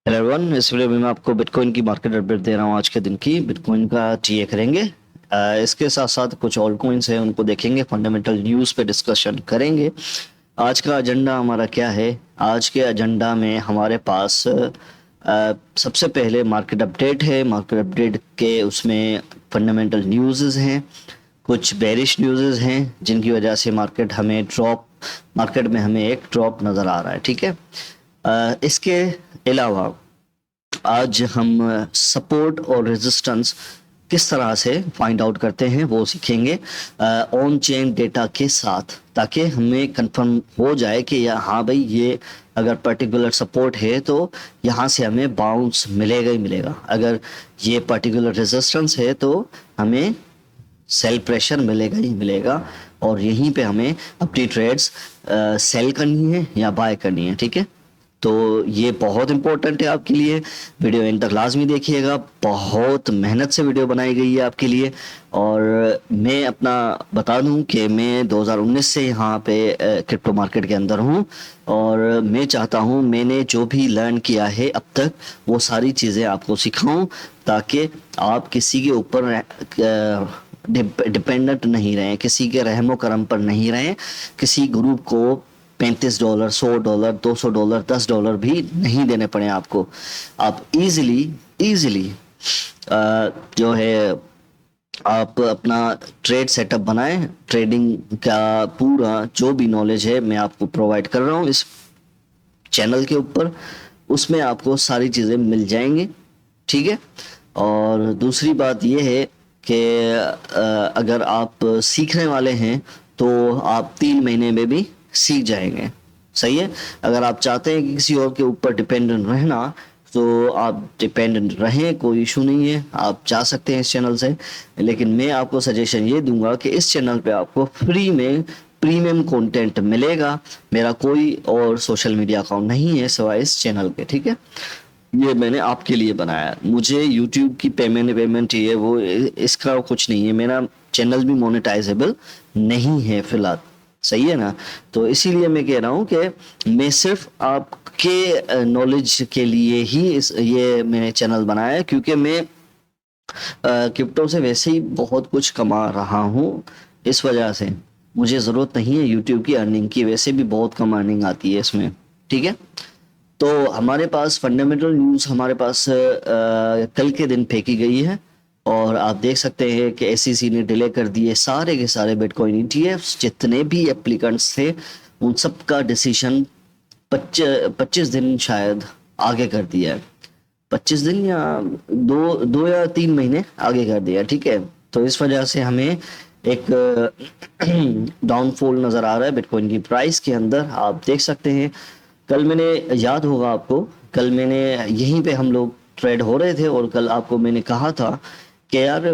Hello everyone, इस video में मैं आपको बिटकॉइन की मार्केट अपडेट दे रहा हूँ। आज के दिन की बिटकॉइन का टीए करेंगे। इसके साथ साथ कुछ ऑल कॉइन्स हैं, उनको देखेंगे, फंडामेंटल न्यूज़ पे डिस्कशन करेंगे। आज का एजेंडा हमारा क्या है? आज के एजेंडा में हमारे पास सबसे पहले मार्केट अपडेट है। मार्केट अपडेट के उसमें फंडामेंटल न्यूज़ हैं, कुछ बेरिश न्यूज़ हैं जिनकी वजह से मार्केट में हमें एक ड्रॉप नज़र आ रहा है। ठीक है। इसके अलावा आज हम सपोर्ट और रेजिस्टेंस किस तरह से फाइंड आउट करते हैं वो सीखेंगे ऑन चेन डेटा के साथ, ताकि हमें कंफर्म हो जाए कि हाँ भाई, ये अगर पर्टिकुलर सपोर्ट है तो यहाँ से हमें बाउंस मिलेगा ही मिलेगा। अगर ये पर्टिकुलर रेजिस्टेंस है तो हमें सेल प्रेशर मिलेगा ही मिलेगा, और यहीं पे हमें अपनी ट्रेड्स सेल करनी है या बाय करनी है। ठीक है। तो ये बहुत इंपॉर्टेंट है आपके लिए। वीडियो एंड तक लाजमी देखिएगा, बहुत मेहनत से वीडियो बनाई गई है आपके लिए। और मैं अपना बता दूं कि मैं 2019 से यहाँ पे क्रिप्टो मार्केट के अंदर हूँ, और मैं चाहता हूँ मैंने जो भी लर्न किया है अब तक वो सारी चीज़ें आपको सिखाऊं, ताकि आप किसी के ऊपर डिपेंडेंट नहीं रहें, किसी के रहमो करम पर नहीं रहें, किसी ग्रुप को $35, $100, $200, $10 भी नहीं देने पड़े आपको। आप इजीली जो है आप अपना ट्रेड सेटअप बनाएं। ट्रेडिंग का पूरा जो भी नॉलेज है मैं आपको प्रोवाइड कर रहा हूँ इस चैनल के ऊपर, उसमें आपको सारी चीज़ें मिल जाएंगी। ठीक है। और दूसरी बात यह है कि अगर आप सीखने वाले हैं तो आप 3 महीने में भी सीख जाएंगे। सही है। अगर आप चाहते हैं कि किसी और के ऊपर डिपेंडेंट रहना, तो आप डिपेंडेंट रहें, कोई इशू नहीं है, आप जा सकते हैं इस चैनल से। लेकिन मैं आपको सजेशन ये दूंगा कि इस चैनल पे आपको फ्री में प्रीमियम कंटेंट मिलेगा। मेरा कोई और सोशल मीडिया अकाउंट नहीं है सिवाय इस चैनल के। ठीक है। ये मैंने आपके लिए बनाया, मुझे YouTube की पेमेंट ये वो इसका कुछ नहीं है। मेरा चैनल भी मोनेटाइजेबल नहीं है फिलहाल। सही है ना। तो इसीलिए मैं कह रहा हूँ कि मैं सिर्फ आपके नॉलेज के लिए ही ये मैंने चैनल बनाया है, क्योंकि मैं क्रिप्टो से वैसे ही बहुत कुछ कमा रहा हूँ। इस वजह से मुझे ज़रूरत नहीं है यूट्यूब की अर्निंग की, वैसे भी बहुत कम अर्निंग आती है इसमें। ठीक है। तो हमारे पास फंडामेंटल न्यूज़ हमारे पास कल के दिन फेंकी गई है, और आप देख सकते हैं कि एसईसी ने डिले कर दिए सारे के सारे बिटकॉइन ईटीएफ्स। जितने भी एप्लीकेंट्स थे उन सब का डिसीजन 25 दिन शायद आगे कर दिया है। 25 दिन या 2 या 3 महीने आगे कर दिया। ठीक है। तो इस वजह से हमें एक डाउनफॉल नज़र आ रहा है बिटकॉइन की प्राइस के अंदर। आप देख सकते हैं, कल मैंने, याद होगा आपको, कल मैंने यहीं पे हम लोग ट्रेड हो रहे थे, और कल आपको मैंने कहा था कि यार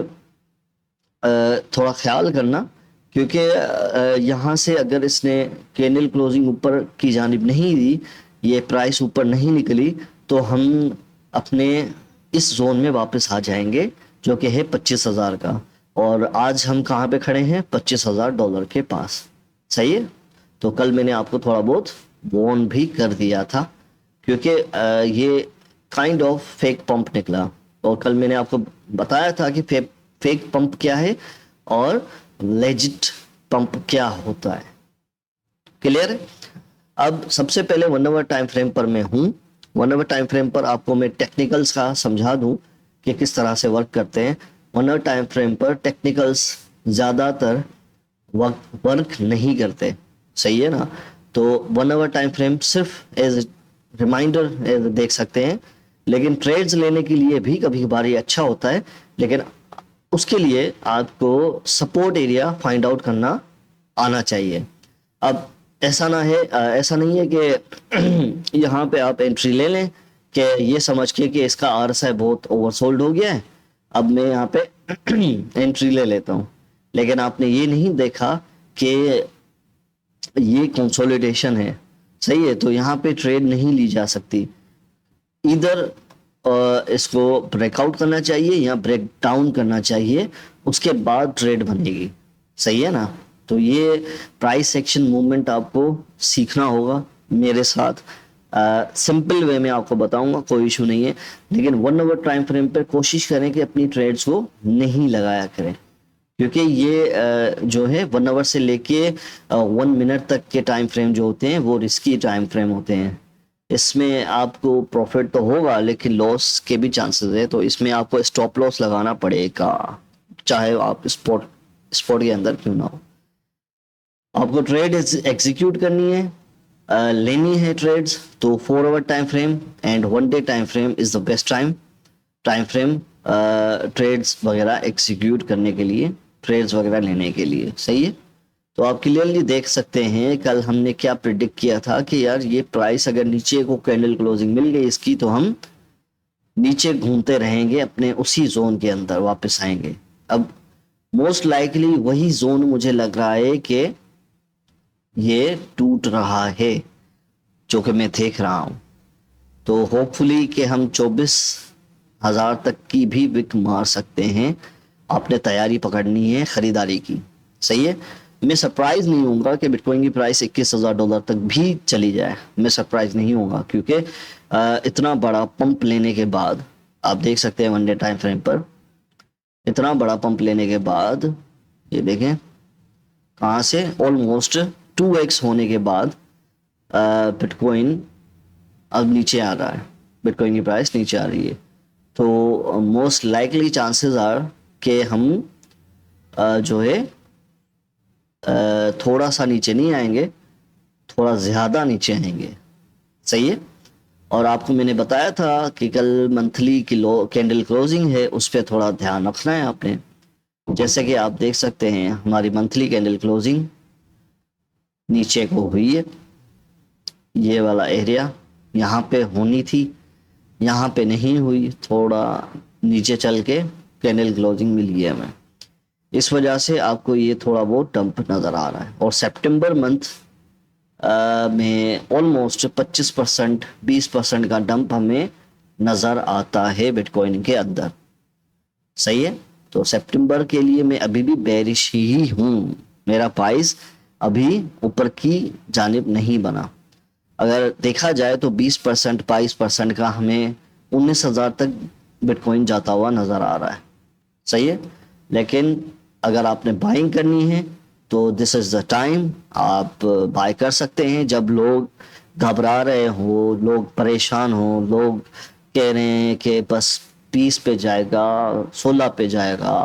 थोड़ा ख्याल करना, क्योंकि यहाँ से अगर इसने कैंडल क्लोजिंग ऊपर की जानिब नहीं दी, ये प्राइस ऊपर नहीं निकली, तो हम अपने इस जोन में वापस आ जाएंगे जो कि है 25,000 का। और आज हम कहाँ पे खड़े हैं? $25,000 के पास। सही है। तो कल मैंने आपको थोड़ा बहुत वॉर्न भी कर दिया था, क्योंकि ये काइंड ऑफ फेक पंप निकला। और कल मैंने आपको बताया था कि फेक पंप क्या है और लेजिट पंप क्या होता है। क्लियर है। अब सबसे पहले 1 आवर टाइम फ्रेम पर मैं हूँ। 1 आवर टाइम फ्रेम पर आपको मैं टेक्निकल्स का समझा दूं कि किस तरह से वर्क करते हैं। 1 आवर टाइम फ्रेम पर टेक्निकल्स ज़्यादातर वर्क नहीं करते। सही है ना। तो 1 आवर टाइम फ्रेम सिर्फ एज रिमाइंडर देख सकते हैं, लेकिन ट्रेड्स लेने के लिए भी कभी कभार ये अच्छा होता है। लेकिन उसके लिए आपको सपोर्ट एरिया फाइंड आउट करना आना चाहिए। अब ऐसा नहीं है कि यहाँ पे आप एंट्री ले लें कि ये समझ के कि इसका आरएसआई बहुत ओवरसोल्ड हो गया है, अब मैं यहाँ पे एंट्री ले लेता हूँ। लेकिन आपने ये नहीं देखा कि ये कंसोलिडेशन है। सही है। तो यहाँ पे ट्रेड नहीं ली जा सकती। इधर इसको ब्रेकआउट करना चाहिए या ब्रेक डाउन करना चाहिए, उसके बाद ट्रेड बनेगी। सही है ना। तो ये प्राइस एक्शन मूवमेंट आपको सीखना होगा मेरे साथ। सिंपल वे में आपको बताऊंगा, कोई इशू नहीं है। लेकिन 1 आवर टाइम फ्रेम पर कोशिश करें कि अपनी ट्रेड्स को नहीं लगाया करें, क्योंकि ये जो है 1 आवर से लेके 1 मिनट तक के टाइम फ्रेम जो होते हैं वो रिस्की टाइम फ्रेम होते हैं। इसमें आपको प्रॉफिट तो होगा लेकिन लॉस के भी चांसेस है, तो इसमें आपको स्टॉप लॉस लगाना पड़ेगा, चाहे आप स्पॉट के अंदर क्यों ना हो। आपको ट्रेड एग्जीक्यूट करनी है, लेनी है ट्रेड्स, तो 4 hour time frame and 1 day time frame is the best time frame trades वगैरह एग्जीक्यूट करने के लिए, ट्रेड्स वगैरह लेने के लिए। सही है, तो आप क्लियरली देख सकते हैं कल हमने क्या प्रिडिक्ट किया था कि यार ये प्राइस अगर नीचे को कैंडल क्लोजिंग मिल गई इसकी, तो हम नीचे घूमते रहेंगे, अपने उसी जोन के अंदर वापस आएंगे। अब मोस्ट लाइकली वही जोन मुझे लग रहा है कि ये टूट रहा है, जो कि मैं देख रहा हूं। तो होपफुली कि हम 24,000 तक की भी विक मार सकते हैं। आपने तैयारी पकड़नी है खरीदारी की। सही है, मैं सरप्राइज नहीं होऊंगा कि बिटकॉइन की प्राइस $21,000 तक भी चली जाए, मैं सरप्राइज नहीं होऊंगा, क्योंकि इतना बड़ा पंप लेने के बाद आप देख सकते हैं 1 डे टाइम फ्रेम पर, इतना बड़ा पंप लेने के बाद ये देखें कहाँ से ऑलमोस्ट 2x होने के बाद बिटकॉइन अब नीचे आ रहा है, बिटकॉइन की प्राइस नीचे आ रही है। तो मोस्ट लाइकली चांसेस आर कि हम जो है थोड़ा सा नीचे नहीं आएंगे, थोड़ा ज़्यादा नीचे आएंगे। सही है, और आपको मैंने बताया था कि कल मंथली की कैंडल क्लोजिंग है, उस पर थोड़ा ध्यान रखना है आपने। जैसे कि आप देख सकते हैं हमारी मंथली कैंडल क्लोजिंग नीचे को हुई है, ये वाला एरिया यहाँ पे होनी थी, यहाँ पे नहीं हुई, थोड़ा नीचे चल के कैंडल क्लोजिंग मिल गया हमें, इस वजह से आपको ये थोड़ा बहुत डंप नज़र आ रहा है। और सितंबर मंथ में ऑलमोस्ट 25% 20% का डंप हमें नज़र आता है बिटकॉइन के अंदर। सही है, तो सितंबर के लिए मैं अभी भी बेरिश ही हूँ, मेरा प्राइस अभी ऊपर की जानिब नहीं बना। अगर देखा जाए तो 20% 22% का हमें 19,000 तक बिटकॉइन जाता हुआ नज़र आ रहा है। सही है, लेकिन अगर आपने बाइंग करनी है तो दिस इज़ द टाइम, आप बाय कर सकते हैं जब लोग घबरा रहे हो, लोग परेशान हो, लोग कह रहे हैं कि बस 20 पे जाएगा, 16 पे जाएगा,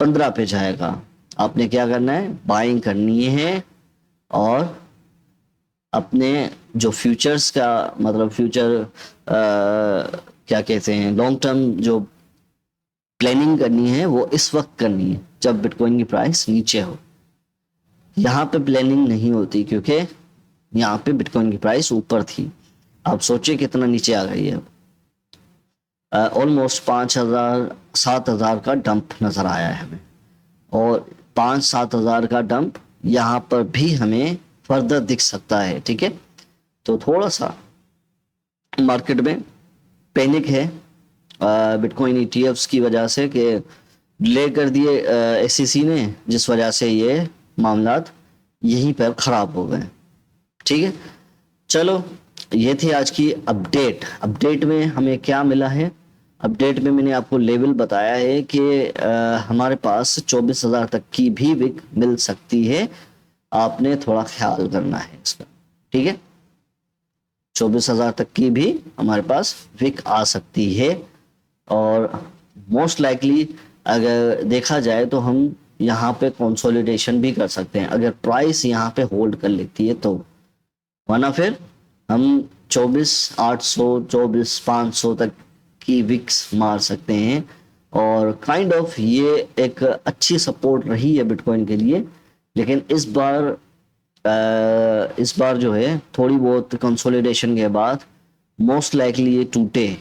15 पे जाएगा। आपने क्या करना है, बाइंग करनी है, और अपने जो फ्यूचर्स का मतलब फ्यूचर क्या कहते हैं, लॉन्ग टर्म जो प्लानिंग करनी है वो इस वक्त करनी है जब बिटकॉइन की प्राइस नीचे हो। यहाँ पे प्लानिंग नहीं होती, क्योंकि यहाँ पे बिटकॉइन की प्राइस ऊपर थी। आप सोचिए कितना नीचे आ गई है, ऑलमोस्ट 5,000 7,000 का डंप नज़र आया है हमें, और 5-7 हज़ार का डंप यहाँ पर भी हमें फर्दर दिख सकता है। ठीक है, तो थोड़ा सा मार्केट में पैनिक है बिटकॉइन ईटीएफ्स की वजह से, कि डिले कर दिए एसईसी ने, जिस वजह से ये मामलात यहीं पर ख़राब हो गए। ठीक है, चलो ये थी आज की अपडेट में हमें क्या मिला है। अपडेट में मैंने आपको लेवल बताया है कि हमारे पास 24,000 तक की भी विक मिल सकती है, आपने थोड़ा ख्याल करना है इसका। ठीक है, 24,000 तक की भी हमारे पास विक आ सकती है, और मोस्ट लाइकली अगर देखा जाए तो हम यहाँ पे कंसोलिडेशन भी कर सकते हैं अगर प्राइस यहाँ पे होल्ड कर लेती है तो, वरना फिर हम 24,800 24,500 तक की विक्स मार सकते हैं। और काइंड ऑफ ये एक अच्छी सपोर्ट रही है बिटकॉइन के लिए, लेकिन इस बार जो है थोड़ी बहुत कंसोलिडेशन के बाद मोस्ट लाइकली ये टूटे।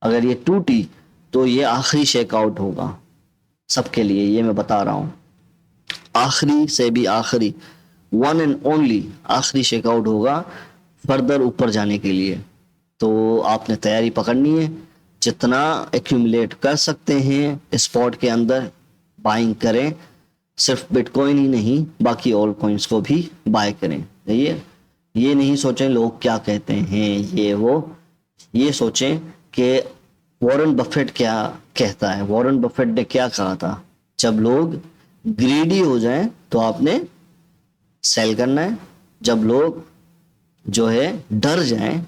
अगर ये टूटी तो ये आखिरी शेकआउट होगा सबके लिए, ये मैं बता रहा हूँ, आखिरी से भी आखिरी, वन एंड ओनली आखिरी शेकआउट होगा फर्दर ऊपर जाने के लिए। तो आपने तैयारी पकड़नी है, जितना एक्यूमुलेट कर सकते हैं स्पॉट के अंदर बाइंग करें, सिर्फ बिटकॉइन ही नहीं बाकी ऑल कॉइन्स को भी बाय करें। ये ये नहीं सोचें लोग क्या कहते हैं ये वो, ये सोचें कि वॉरेन बफेट क्या कहता है। वॉरेन बफेट ने क्या कहा था, जब लोग ग्रीडी हो जाएं तो आपने सेल करना है, जब लोग जो है डर जाएं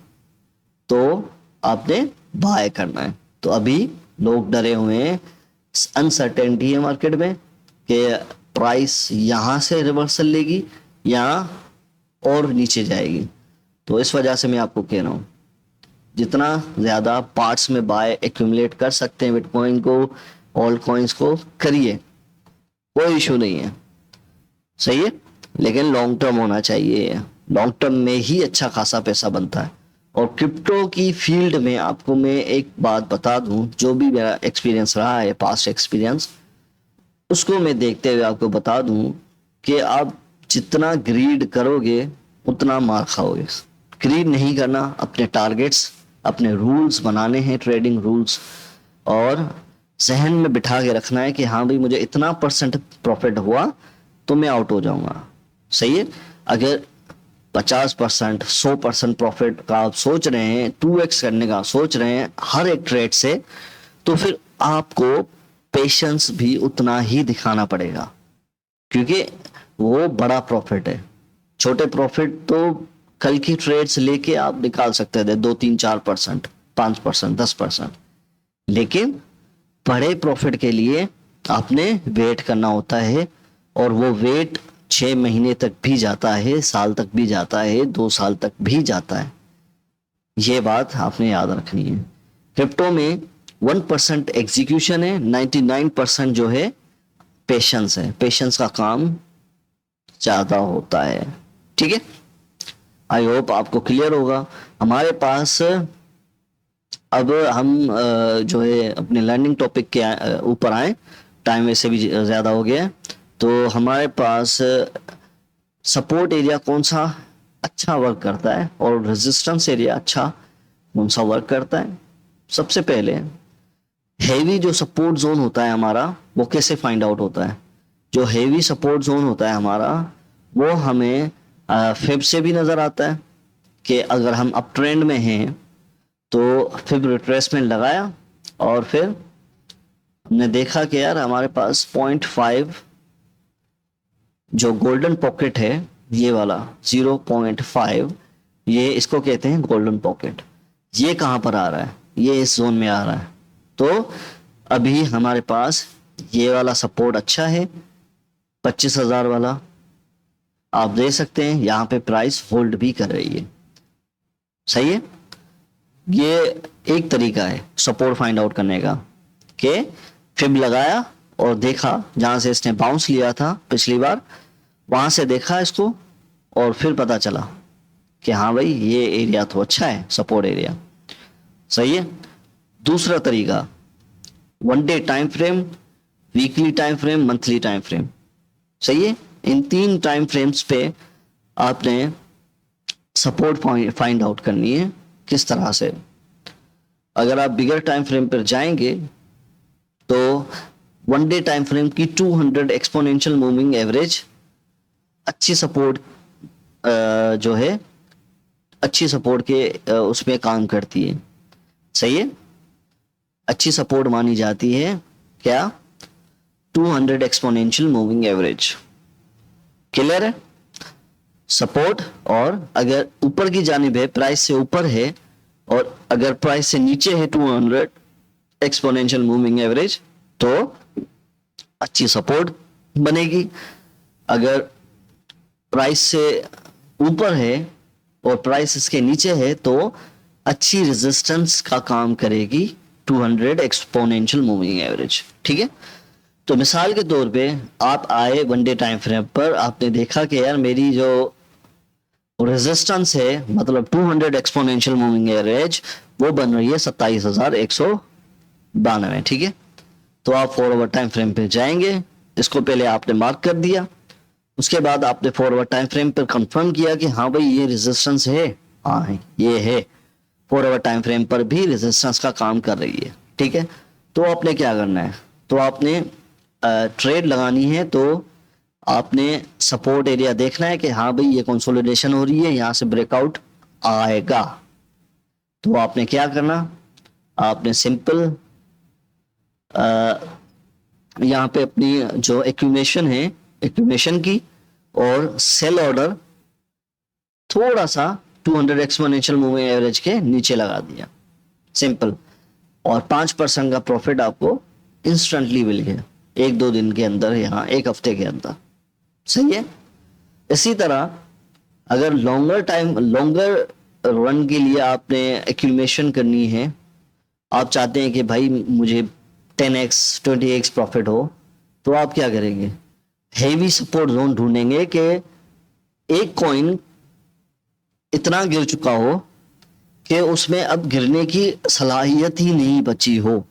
तो आपने बाय करना है। तो अभी लोग डरे हुए हैं, अनसर्टेनिटी है मार्केट में कि प्राइस यहाँ से रिवर्सल लेगी या और नीचे जाएगी। तो इस वजह से मैं आपको कह रहा हूँ जितना ज़्यादा पार्ट्स में बाय एक्यूमुलेट कर सकते हैं बिटकॉइन को, ऑल कॉइन्स को करिए, कोई इशू नहीं है, सही है। लेकिन लॉन्ग टर्म होना चाहिए, लॉन्ग टर्म में ही अच्छा खासा पैसा बनता है। और क्रिप्टो की फील्ड में आपको मैं एक बात बता दूं, जो भी मेरा एक्सपीरियंस रहा है, पास्ट एक्सपीरियंस, उसको मैं देखते हुए आपको बता दूं कि आप जितना ग्रीड करोगे उतना मार खाओगे। ग्रीड नहीं करना, अपने टारगेट्स, अपने रूल्स बनाने हैं, ट्रेडिंग रूल्स, और जहन में बिठा के रखना है कि हाँ भाई मुझे इतना % प्रॉफिट हुआ तो मैं आउट हो जाऊंगा, सही है। अगर 50%, 100% प्रॉफिट का आप सोच रहे हैं, 2x करने का सोच रहे हैं हर एक ट्रेड से, तो फिर आपको पेशेंस भी उतना ही दिखाना पड़ेगा, क्योंकि वो बड़ा प्रॉफिट है। छोटे प्रॉफिट तो कल की ट्रेड्स लेके आप निकाल सकते थे 2-3-4%, 5%, 10%, लेकिन बड़े प्रॉफिट के लिए आपने वेट करना होता है, और वो वेट 6 महीने तक भी जाता है, साल तक भी जाता है, 2 साल तक भी जाता है। ये बात आपने याद रखनी है। क्रिप्टो में 1% एग्जीक्यूशन है, 99% जो है पेशेंस है। पेशेंस का काम ज्यादा होता है, ठीक है। आई होप आपको क्लियर होगा। हमारे पास अब हम जो है अपने लर्निंग टॉपिक के ऊपर आए, टाइम वैसे भी ज़्यादा हो गया है। तो हमारे पास सपोर्ट एरिया कौन सा अच्छा वर्क करता है और रेजिस्टेंस एरिया अच्छा कौन सा वर्क करता है। सबसे पहले हेवी जो सपोर्ट जोन होता है हमारा, वो कैसे फाइंड आउट होता है। जो हेवी सपोर्ट जोन होता है हमारा, वो हमें फिब से भी नज़र आता है कि अगर हम अप ट्रेंड में हैं तो फिर रिट्रेसमेंट लगाया और फिर हमने देखा कि यार हमारे पास 0.5 जो गोल्डन पॉकेट है, ये वाला 0.5, ये इसको कहते हैं गोल्डन पॉकेट। ये कहाँ पर आ रहा है, ये इस जोन में आ रहा है। तो अभी हमारे पास ये वाला सपोर्ट अच्छा है, 25,000 वाला आप दे सकते हैं। यहाँ पे प्राइस होल्ड भी कर रही है, सही है। ये एक तरीका है सपोर्ट फाइंड आउट करने का कि फिब लगाया और देखा जहां से इसने बाउंस लिया था पिछली बार, वहां से देखा इसको और फिर पता चला कि हाँ भाई ये एरिया तो अच्छा है, सपोर्ट एरिया, सही है। दूसरा तरीका 1 day time frame, weekly time frame, monthly time frame, सही है। इन 3 टाइम फ्रेम्स पे आपने सपोर्ट फाइंड आउट करनी है। किस तरह से, अगर आप बिगर टाइम फ्रेम पर जाएंगे तो 1 डे टाइम फ्रेम की 200 एक्सपोनेंशियल मूविंग एवरेज अच्छी सपोर्ट जो है, अच्छी सपोर्ट के उसमें काम करती है, सही है। अच्छी सपोर्ट मानी जाती है क्या, 200 एक्सपोनेंशियल मूविंग एवरेज, क्लियर है। सपोर्ट, और अगर ऊपर की जानिब है, प्राइस से ऊपर है, और अगर प्राइस से नीचे है 200 एक्सपोनेंशियल मूविंग एवरेज, तो अच्छी सपोर्ट बनेगी। अगर प्राइस से ऊपर है और प्राइस इसके नीचे है तो अच्छी रेजिस्टेंस का काम करेगी 200 एक्सपोनेंशियल मूविंग एवरेज, ठीक है। तो मिसाल के तौर पे आप आए 1 डे टाइम फ्रेम पर, आपने देखा कि यार मेरी जो रेजिस्टेंस है, मतलब 200 एक्सपोनेंशियल मूविंग एवरेज, वो बन रही है 27,192, ठीक है। तो आप फॉरवर्ड टाइम फ्रेम पे जाएंगे, इसको पहले आपने मार्क कर दिया, उसके बाद आपने फॉरवर्ड टाइम फ्रेम पर कंफर्म किया कि हाँ भाई ये रेजिस्टेंस है, हाँ ये है, फॉरवर्ड टाइम फ्रेम पर भी रेजिस्टेंस का काम कर रही है, ठीक है। तो आपने क्या करना है, तो आपने ट्रेड लगानी है, तो आपने सपोर्ट एरिया देखना है कि हाँ भाई ये कंसोलिडेशन हो रही है, यहां से ब्रेकआउट आएगा। तो आपने क्या करना, आपने सिंपल यहाँ पे अपनी जो एक्यूमुलेशन है, एक्यूमुलेशन की और सेल ऑर्डर थोड़ा सा 200 एक्सपोनेंशियल मूविंग एवरेज के नीचे लगा दिया, सिंपल। और 5% का प्रॉफिट आपको इंस्टेंटली मिल गया 1-2 दिन के अंदर, यहाँ 1 हफ्ते के अंदर। सही है। इसी तरह अगर लॉन्गर रन के लिए आपने एक्यूमुलेशन करनी है, आप चाहते हैं कि भाई मुझे 10x 20x प्रॉफिट हो, तो आप क्या करेंगे, हेवी सपोर्ट जोन ढूंढेंगे कि एक कॉइन इतना गिर चुका हो कि उसमें अब गिरने की सलाहियत ही नहीं बची हो,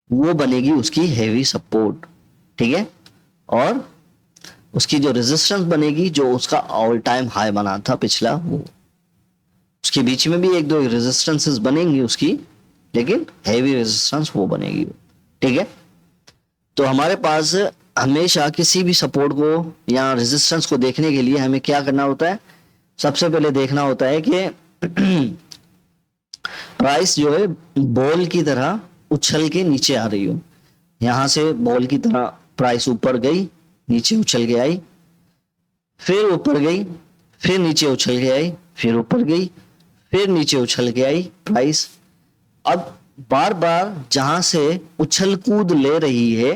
वो बनेगी उसकी हेवी सपोर्ट। ठीक है। और उसकी जो रेजिस्टेंस बनेगी, जो उसका ऑल टाइम हाई बना था पिछला, वो उसके बीच में भी 1-2 रेजिस्टेंसेस बनेंगी उसकी, लेकिन हैवी रेजिस्टेंस वो बनेगी। ठीक है। तो हमारे पास हमेशा किसी भी सपोर्ट को या रेजिस्टेंस को देखने के लिए हमें क्या करना होता है, सबसे पहले देखना होता है कि प्राइस जो है बॉल की तरह उछल के नीचे आ रही हो। यहां से बॉल की तरह प्राइस ऊपर गई, नीचे उछल के आई, फिर ऊपर गई, फिर नीचे उछल के आई, फिर ऊपर गई, फिर नीचे उछल के आई प्राइस। अब बार बार जहां से उछल कूद ले रही है,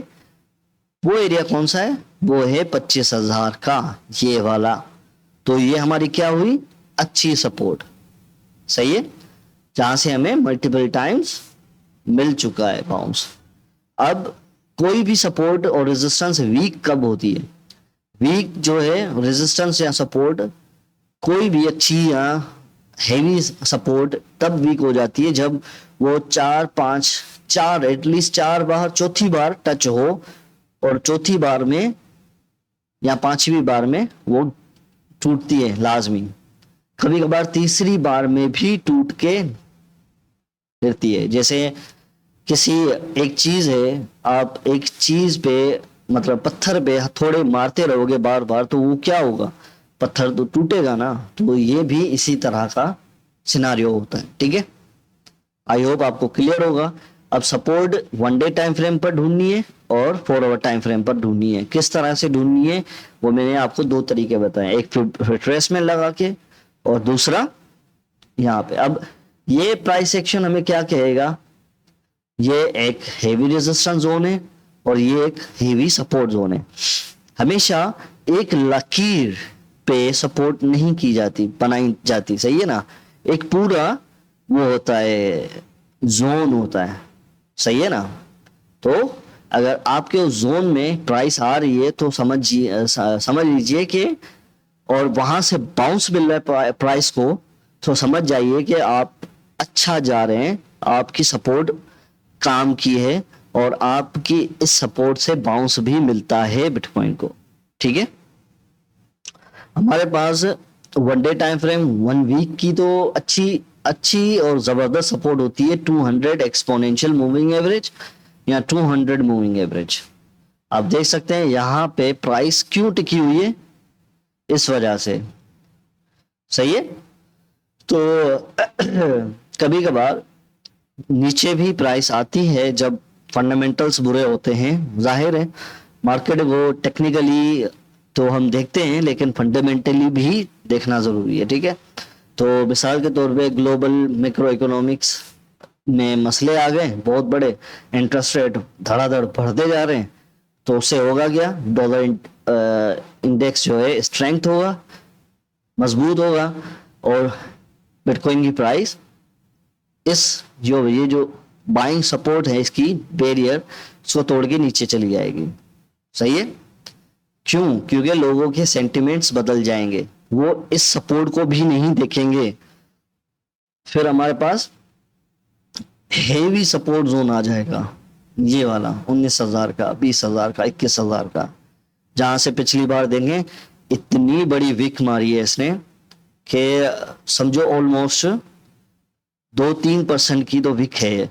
वो एरिया कौन सा है, वो है 25,000 का, ये वाला। तो ये हमारी क्या हुई, अच्छी सपोर्ट। सही है। जहां से हमें मल्टीपल टाइम्स मिल चुका है बाउंस। अब कोई भी सपोर्ट और रेजिस्टेंस वीक कब होती है, वीक जो है रेजिस्टेंस या सपोर्ट, कोई भी अच्छी या हेवी सपोर्ट तब वीक हो जाती है जब वो 4 एटलीस्ट 4 बार, चौथी बार टच हो, और चौथी बार में या 5वीं बार में वो टूटती है लाजमी। कभी कभार तीसरी बार में भी टूट के गिरती है। जैसे किसी एक चीज है, आप एक चीज पे मतलब पत्थर पे हथौड़े मारते रहोगे बार बार, तो वो क्या होगा, पत्थर तो टूटेगा ना। तो ये भी इसी तरह का सिनारियो होता है। ठीक है। आई होप आपको क्लियर होगा। अब सपोर्ट 1 डे टाइम फ्रेम पर ढूंढनी है और 4 आवर टाइम फ्रेम पर ढूंढनी है। किस तरह से ढूंढनी है वो मैंने आपको 2 तरीके बताए, एक रिट्रेसमेंट लगा के और दूसरा यहाँ पे। अब ये प्राइस एक्शन हमें क्या कहेगा, ये एक हेवी रेजिस्टेंस जोन है और ये एक हेवी सपोर्ट जोन है। हमेशा एक लकीर पे सपोर्ट नहीं की जाती, बनाई जाती। सही है ना। एक पूरा वो होता है, जोन होता है। सही है ना। तो अगर आपके उस जोन में प्राइस आ रही है तो समझ लीजिए कि, और वहां से बाउंस मिल रहा है प्राइस को, तो समझ जाइए कि आप अच्छा जा रहे हैं, आपकी सपोर्ट काम की है और आपकी इस सपोर्ट से बाउंस भी मिलता है बिटकॉइन को। ठीक है। हमारे पास 1 डे टाइम फ्रेम, 1 वीक की तो अच्छी और जबरदस्त सपोर्ट होती है 200 एक्सपोनेंशियल मूविंग एवरेज या 200 मूविंग एवरेज। आप देख सकते हैं यहां पे प्राइस क्यों टिकी हुई है, इस वजह से। सही है। तो कभी कभार नीचे भी प्राइस आती है जब फंडामेंटल्स बुरे होते हैं। जाहिर है मार्केट वो टेक्निकली तो हम देखते हैं, लेकिन फंडामेंटली भी देखना जरूरी है। ठीक है। तो मिसाल के तौर पे ग्लोबल मैक्रो इकोनॉमिक्स में मसले आ गए बहुत बड़े, इंटरेस्ट रेट धड़ाधड़ बढ़ते जा रहे हैं, तो उससे होगा क्या, डॉलर इंडेक्स जो है स्ट्रेंथ होगा, मजबूत होगा, और बिटकॉइन की प्राइस ये जो बाइंग सपोर्ट है, इसकी बैरियर, इसको तोड़ के नीचे चली जाएगी। सही है। क्यों, क्योंकि लोगों के सेंटिमेंट्स बदल जाएंगे, वो इस सपोर्ट को भी नहीं देखेंगे। फिर हमारे पास हेवी सपोर्ट जोन आ जाएगा, ये वाला 19,000 का, 20,000 का, 21,000 का, जहां से पिछली बार देंगे इतनी बड़ी विक मारी है इसने कि समझो ऑलमोस्ट 2-3% की तो विक है।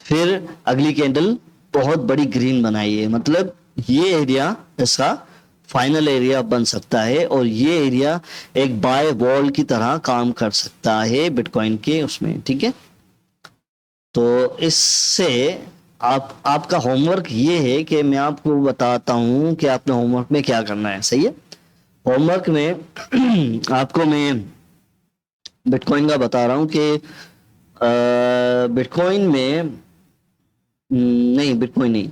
फिर अगली कैंडल बहुत बड़ी ग्रीन बनाई है, मतलब ये एरिया इसका फाइनल एरिया बन सकता है और ये एरिया एक बाय वॉल की तरह काम कर सकता है बिटकॉइन के उसमें, ठीक है। तो इससे आपका होमवर्क ये है कि मैं आपको बताता हूं कि आपने होमवर्क में क्या करना है, सही है। होमवर्क में आपको मैं बिटकॉइन का बता रहा हूं कि बिटकॉइन में नहीं, बिटकॉइन नहीं,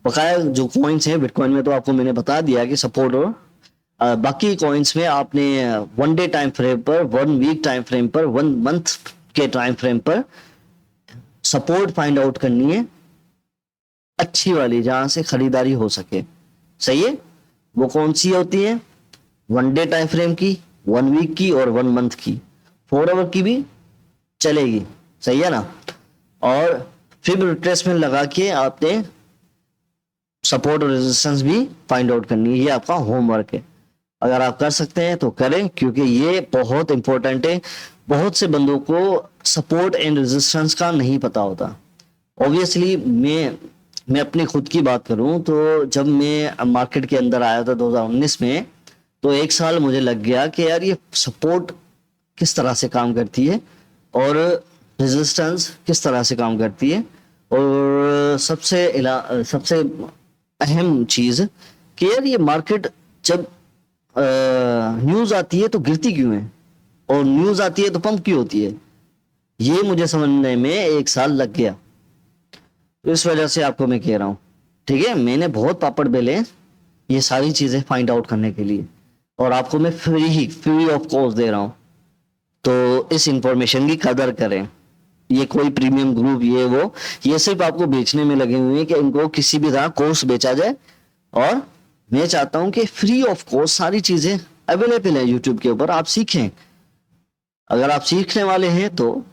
बकाया जो कॉइन्स हैं बिटकॉइन में तो आपको मैंने बता दिया कि सपोर्ट और बाकी कॉइन्स में आपने 1 डे टाइम फ्रेम पर, 1 वीक टाइम फ्रेम पर, 1 मंथ के टाइम फ्रेम पर सपोर्ट फाइंड आउट करनी है, अच्छी वाली जहां से खरीदारी हो सके, सही है। वो कौन सी होती है? 1 डे टाइम फ्रेम की, 1 वीक की और 1 मंथ की, 4 आवर की भी चलेगी, सही है ना। और फिर रिट्रेसमेंट लगा के आपने सपोर्ट और रेजिस्टेंस भी फाइंड आउट करनी है। ये आपका होमवर्क है, अगर आप कर सकते हैं तो करें, क्योंकि ये बहुत इंपॉर्टेंट है। बहुत से बंदों को सपोर्ट एंड रेजिस्टेंस का नहीं पता होता। ऑब्वियसली मैं अपनी खुद की बात करूं तो जब मैं मार्केट के अंदर आया था 2019 में, तो 1 साल मुझे लग गया कि यार ये सपोर्ट किस तरह से काम करती है और रेजिस्टेंस किस तरह से काम करती है, और सबसे अहम चीज कि यार ये मार्केट जब न्यूज आती है तो गिरती क्यों है और न्यूज आती है तो पंप क्यों होती है, ये मुझे समझने में 1 साल लग गया। तो इस वजह से आपको मैं कह रहा हूँ, ठीक है। मैंने बहुत पापड़ बेले ये सारी चीजें फाइंड आउट करने के लिए, और आपको मैं फ्री ऑफ कॉस्ट दे रहा हूँ। तो इस इंफॉर्मेशन की कदर करें। ये कोई प्रीमियम ग्रुप ये सिर्फ आपको बेचने में लगे हुए हैं कि इनको किसी भी तरह कोर्स बेचा जाए, और मैं चाहता हूं कि फ्री ऑफ कॉस्ट सारी चीजें अवेलेबल है यूट्यूब के ऊपर, आप सीखें। अगर आप सीखने वाले हैं तो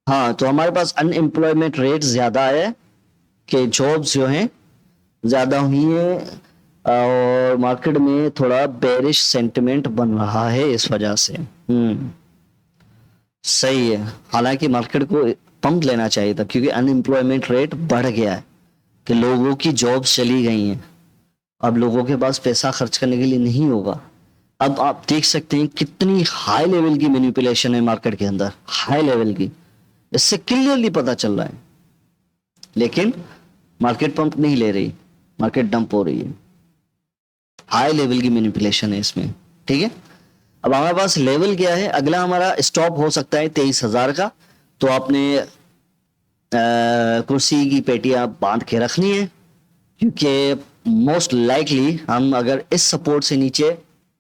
हाँ, तो हमारे पास अनएम्प्लॉयमेंट रेट ज्यादा है कि जॉब्स जो हैं ज्यादा हुई है, और मार्केट में थोड़ा बेरिश सेंटिमेंट बन रहा है इस वजह से। सही है, हालांकि मार्केट को पंप लेना चाहिए था, क्योंकि अनएम्प्लॉयमेंट रेट बढ़ गया है कि लोगों की जॉब्स चली गई हैं। अब लोगों के पास पैसा खर्च करने के लिए नहीं होगा। अब आप देख सकते हैं कितनी हाई लेवल की मैनिपुलेशन है मार्केट के अंदर, हाई लेवल की, इससे क्लियरली पता चल रहा है। लेकिन मार्केट पंप नहीं ले रही, मार्केट डंप हो रही है। हाई लेवल की मैनिपुलेशन है इसमें, ठीक है। अब हमारे पास लेवल क्या है? अगला हमारा स्टॉप हो सकता है 23,000 का। तो आपने कुर्सी की पेटी आप बांध के रखनी है, क्योंकि मोस्ट लाइकली हम अगर इस सपोर्ट से नीचे,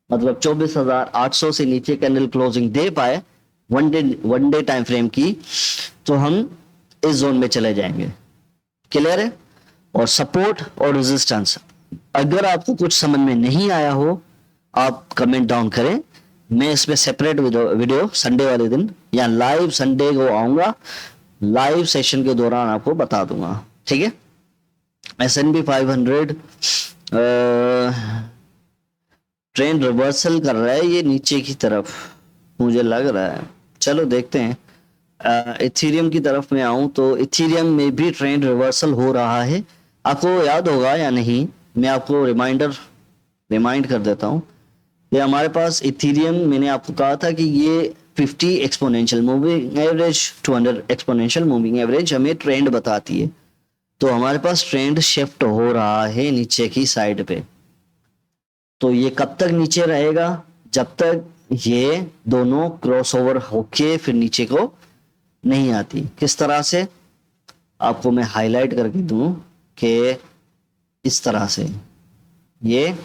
मतलब 24,800 से नीचे कैंडल क्लोजिंग दे पाए 1 डे टाइम फ्रेम की, तो हम इस जोन में चले जाएंगे। क्लियर है? और सपोर्ट और रेजिस्टेंस, अगर आपको कुछ समझ में नहीं आया हो आप कमेंट डाउन करें। मैं इसमें सेपरेट वीडियो संडे वाले दिन या लाइव संडे को आऊंगा, लाइव सेशन के दौरान आपको बता दूंगा, ठीक है। S&P 500 ट्रेंड रिवर्सल कर रहा है, ये नीचे की तरफ मुझे लग रहा है। चलो देखते हैं। इथेरियम की तरफ मैं आऊं तो इथेरियम में भी ट्रेंड रिवर्सल हो रहा है। आपको याद होगा या नहीं, मैं आपको रिमाइंड कर देता हूं। ये हमारे पास इथेरियम, मैंने आपको कहा था कि ये 50 exponential moving average, 200 exponential moving average हमें ट्रेंड बताती है। तो हमारे पास ट्रेंड शिफ्ट हो रहा है नीचे की साइड पे। तो ये कब तक नीचे रहेगा? जब तक ये दोनों क्रॉसओवर होके फिर नीचे को नहीं आती। किस तरह से आपको मैं हाईलाइट करके दूं कि इस तरह से, ये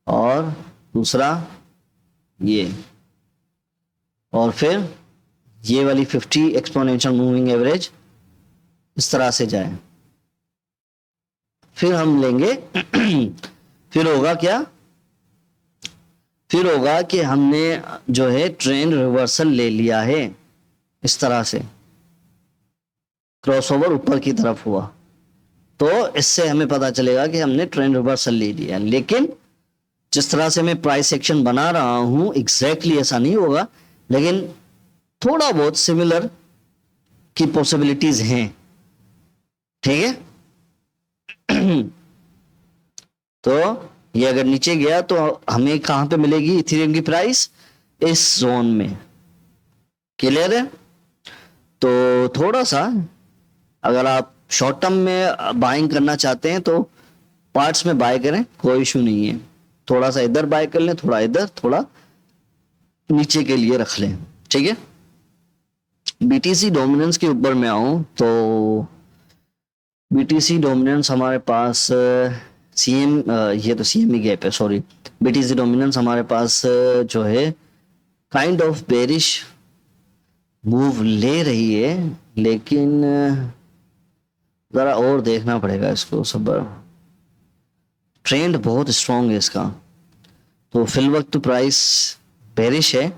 और दूसरा ये, और फिर ये वाली 50 एक्सपोनेंशियल मूविंग एवरेज इस तरह से जाए, फिर हम लेंगे फिर होगा क्या? फिर होगा कि हमने जो है ट्रेंड रिवर्सल ले लिया है, इस तरह से क्रॉसओवर ऊपर की तरफ हुआ, तो इससे हमें पता चलेगा कि हमने ट्रेंड रिवर्सल ले लिया। लेकिन जिस तरह से मैं प्राइस एक्शन बना रहा हूं एग्जैक्टली ऐसा नहीं होगा, लेकिन थोड़ा बहुत सिमिलर की पॉसिबिलिटीज हैं, ठीक है। तो ये अगर नीचे गया तो हमें कहां पे मिलेगी इथेरियम की प्राइस? इस जोन में। क्लियर है? तो थोड़ा सा अगर आप शॉर्ट टर्म में बाइंग करना चाहते हैं तो पार्ट्स में बाय करें, कोई इशू नहीं है। थोड़ा सा इधर बाय कर लें, थोड़ा इधर, थोड़ा नीचे के लिए रख लें, ठीक है। बीटीसी डोमिनेंस के ऊपर मैं आऊं तो बीटीसी डोमिनेंस हमारे पास सीएम, ये तो सीएम ही गैप है, सॉरी। बीटीसी डोमिनेंस हमारे पास जो है काइंड ऑफ बेरिश मूव ले रही है, लेकिन जरा और देखना पड़ेगा इसको सबर। ट्रेंड बहुत स्ट्रांग है इसका, तो फिल वक्त तो प्राइस बेरिश है,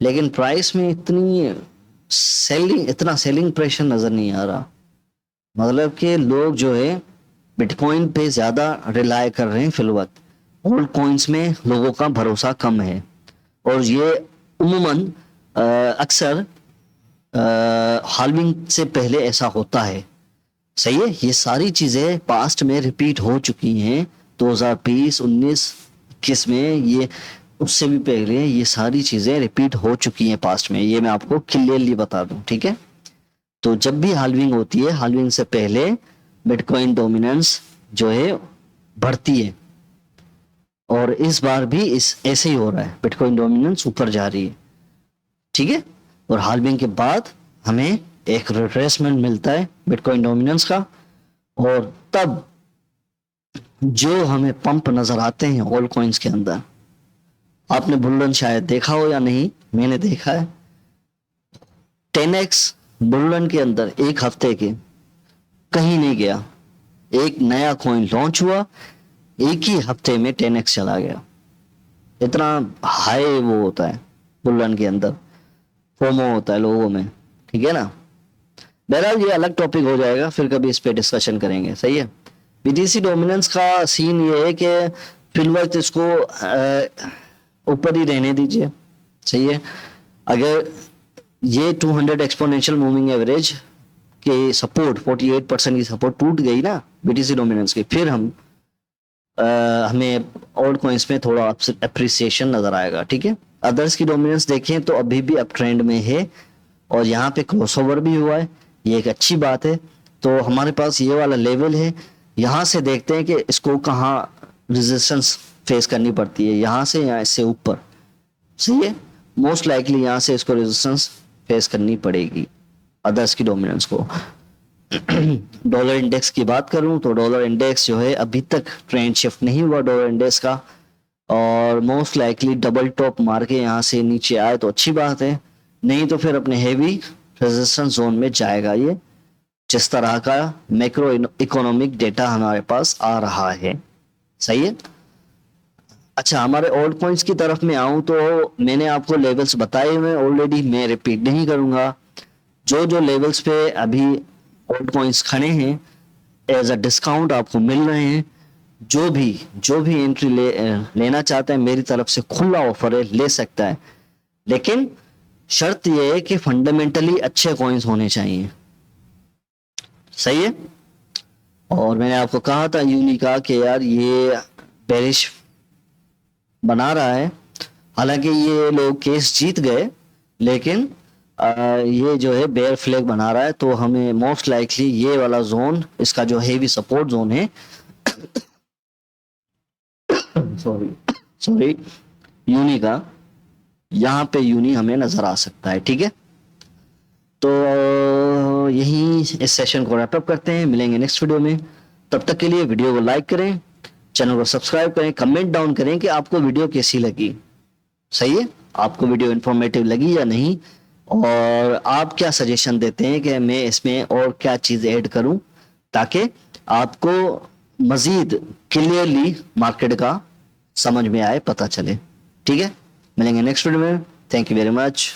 लेकिन प्राइस में इतना सेलिंग प्रेशर नजर नहीं आ रहा। मतलब कि लोग जो है बिटकॉइन पे ज्यादा रिलाय कर रहे हैं फिल वक्त। ओल्ड कॉइन्स में लोगों का भरोसा कम है, और ये उम्मन अक्सर हाल्विंग से पहले ऐसा होता है। सही है, ये सारी चीजें पास्ट में रिपीट हो चुकी हैं। 2020, 19, 21 में, ये उससे भी पहले ये सारी चीजें रिपीट हो चुकी हैं पास्ट में। ये मैं आपको क्लियरली बता दूं, ठीक है। तो जब भी हाल्विंग होती है, हाल्विंग से पहले बिटकॉइन डोमिनेंस जो है बढ़ती है, और इस बार भी ऐसे ही हो रहा है, बिटकॉइन डोमिनेंस ऊपर जा रही है, ठीक है। और हाल्विंग के बाद हमें एक रिट्रेसमेंट मिलता है बिटकॉइन डोमिनेंस का, और तब जो हमें पंप नजर आते हैं ऑल कॉइन्स के अंदर, आपने बुल शायद देखा हो या नहीं, मैंने देखा है। 10x बुल के अंदर एक हफ्ते के कहीं नहीं गया। एक नया कॉइन लॉन्च हुआ, एक ही हफ्ते में 10x चला गया। इतना हाई वो होता है बुल के अंदर, फोमो होता है लोगों में, ठीक है ना। बहरहाल ये अलग टॉपिक हो जाएगा, फिर कभी इस पे डिस्कशन करेंगे, सही है। बीटीसी डोमिनेंस का सीन ये है कि फिल वक्त इसको ऊपर ही रहने दीजिए, सही है। अगर ये 200 एक्सपोनेंशियल मूविंग एवरेज के सपोर्ट 48% की सपोर्ट टूट गई ना बीटीसी डोमिनेंस की, फिर हमें ऑल्ट कॉइन्स में थोड़ा अप्रिसिएशन नजर आएगा, ठीक है। अदर्स की डोमिनेंस देखें तो अभी भी अप ट्रेंड में है, और यहाँ पे क्रॉसओवर भी हुआ है, ये एक अच्छी बात है। तो हमारे पास ये वाला लेवल है, यहाँ से देखते हैं कि इसको कहाँ रेजिस्टेंस फेस करनी पड़ती है, यहाँ से या इससे ऊपर, सही है। मोस्ट लाइकली यहाँ से इसको रेजिस्टेंस फेस करनी पड़ेगी अदर्स की डोमिनेंस को। डॉलर इंडेक्स की बात करूं तो डॉलर इंडेक्स जो है अभी तक ट्रेंड शिफ्ट नहीं हुआ डॉलर इंडेक्स का, और मोस्ट लाइकली डबल टॉप मार के यहाँ से नीचे आए तो अच्छी बात है, नहीं तो फिर अपने हेवी रेजिस्टेंस जोन में जाएगा ये, जिस तरह का मैक्रो इकोनॉमिक डेटा हमारे पास आ रहा है, सही है। अच्छा, हमारे ओल्ड कॉइन्स की तरफ में आऊं तो मैंने आपको लेवल्स बताए हुए ऑलरेडी, मैं रिपीट नहीं करूंगा। जो जो लेवल्स पे अभी ओल्ड कॉइन्स खड़े हैं एज अ डिस्काउंट आपको मिल रहे हैं, जो भी एंट्री लेना चाहते हैं, मेरी तरफ से खुला ऑफर है, ले सकता है। लेकिन शर्त यह है कि फंडामेंटली अच्छे कॉइन्स होने चाहिए, सही है। और मैंने आपको कहा था यूनी का कि यार ये बेरिश बना रहा है, हालांकि ये लोग केस जीत गए, लेकिन ये जो है बेयर फ्लैग बना रहा है। तो हमें मोस्ट लाइकली ये वाला जोन, इसका जो हेवी सपोर्ट जोन है सॉरी यूनी का, यहाँ पे यूनी हमें नजर आ सकता है, ठीक है। तो यही इस सेशन को रैप अप करते हैं, मिलेंगे नेक्स्ट वीडियो में। तब तक के लिए वीडियो को लाइक करें, चैनल को सब्सक्राइब करें, कमेंट डाउन करें कि आपको वीडियो कैसी लगी, सही है। आपको वीडियो इंफॉर्मेटिव लगी या नहीं, और आप क्या सजेशन देते हैं कि मैं इसमें और क्या चीज़ ऐड करूं, ताकि आपको मजीद क्लियरली मार्केट का समझ में आए, पता चले, ठीक है। मिलेंगे नेक्स्ट वीडियो में। Thank you very much.